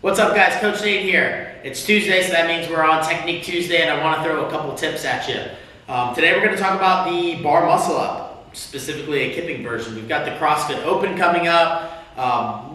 What's up guys, Coach Nate here. It's Tuesday, so that means we're on Technique Tuesday, and I want to throw a couple tips at you. Today we're going to talk about the bar muscle up, specifically a kipping version. We've got the CrossFit Open coming up.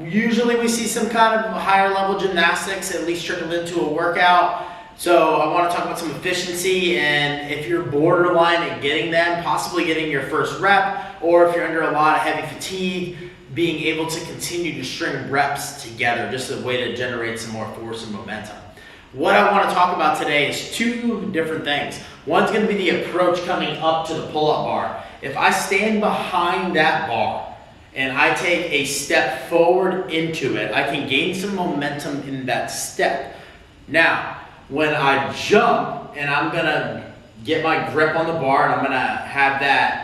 Usually we see some kind of higher level gymnastics at least trickled into a workout. So I want to talk about some efficiency, and if you're borderline at getting them, possibly getting your first rep, or if you're under a lot of heavy fatigue, being able to continue to string reps together, just a way to generate some more force and momentum. What I want to talk about today is two different things. One's going to be the approach coming up to the pull-up bar. If I stand behind that bar and I take a step forward into it, I can gain some momentum in that step. Now, when I jump and I'm going to get my grip on the bar and I'm going to have that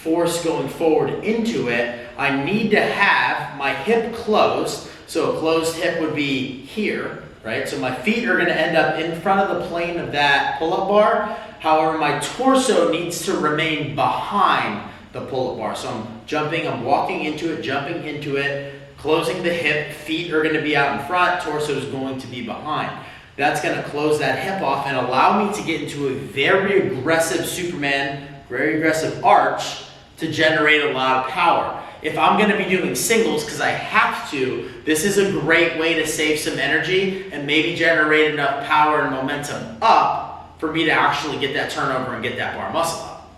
force going forward into it, I need to have my hip closed. So a closed hip would be here, right? So my feet are going to end up in front of the plane of that pull-up bar. However, my torso needs to remain behind the pull-up bar. So I'm jumping, I'm walking into it, jumping into it, closing the hip, feet are going to be out in front, torso is going to be behind. That's going to close that hip off and allow me to get into a very aggressive Superman, very aggressive arch to generate a lot of power. If I'm going to be doing singles, because I have to, this is a great way to save some energy and maybe generate enough power and momentum up for me to actually get that turnover and get that bar muscle up.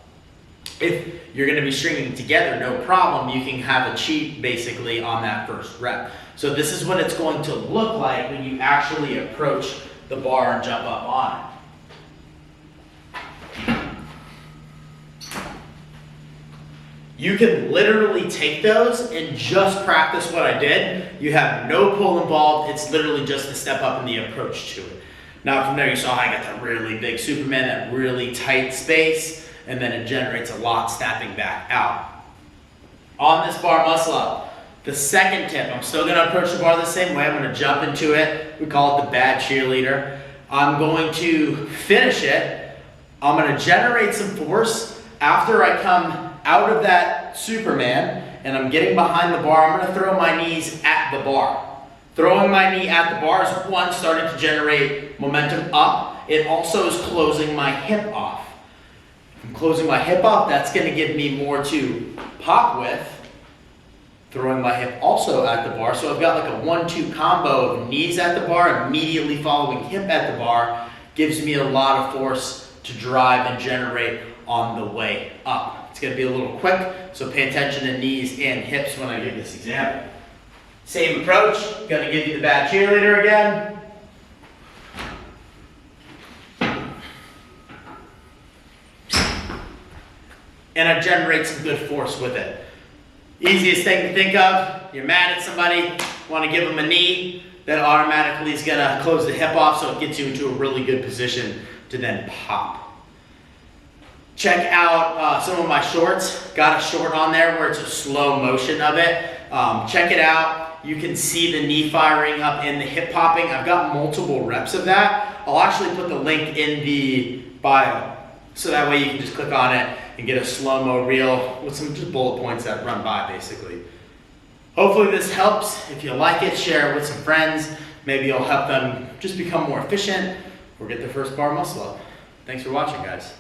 If you're going to be stringing together, no problem, you can have a cheat basically on that first rep. So this is what it's going to look like when you actually approach the bar and jump up on it. You can literally take those and just practice what I did. You have no pull involved. It's literally just the step up and the approach to it. Now from there you saw I got that really big Superman, that really tight space, and then it generates a lot snapping back out. On this bar muscle up, the second tip, I'm still gonna approach the bar the same way. I'm gonna jump into it. We call it the bad cheerleader. I'm going to finish it. I'm gonna generate some force. After I come out of that Superman and I'm getting behind the bar, I'm going to throw my knees at the bar. Throwing my knee at the bar is one, starting to generate momentum up. It also is closing my hip off. If I'm closing my hip off, that's going to give me more to pop with. Throwing my hip also at the bar. So I've got like a 1-2 combo of knees at the bar, immediately following hip at the bar, gives me a lot of force to drive and generate on the way up. It's going to be a little quick, so pay attention to knees and hips when I give this example. Same approach, going to give you the bad cheerleader again. And I generate some good force with it. Easiest thing to think of, you're mad at somebody, want to give them a knee, that automatically is going to close the hip off, so it gets you into a really good position to then pop. Check out some of my shorts. Got a short on there where it's a slow motion of it. Check it out. You can see the knee firing up and the hip popping. I've got multiple reps of that. I'll actually put the link in the bio, so that way you can just click on it and get a slow-mo reel with some just bullet points that run by basically. Hopefully this helps. If you like it, share it with some friends. Maybe you'll help them just become more efficient or get their first bar muscle up. Thanks for watching, guys.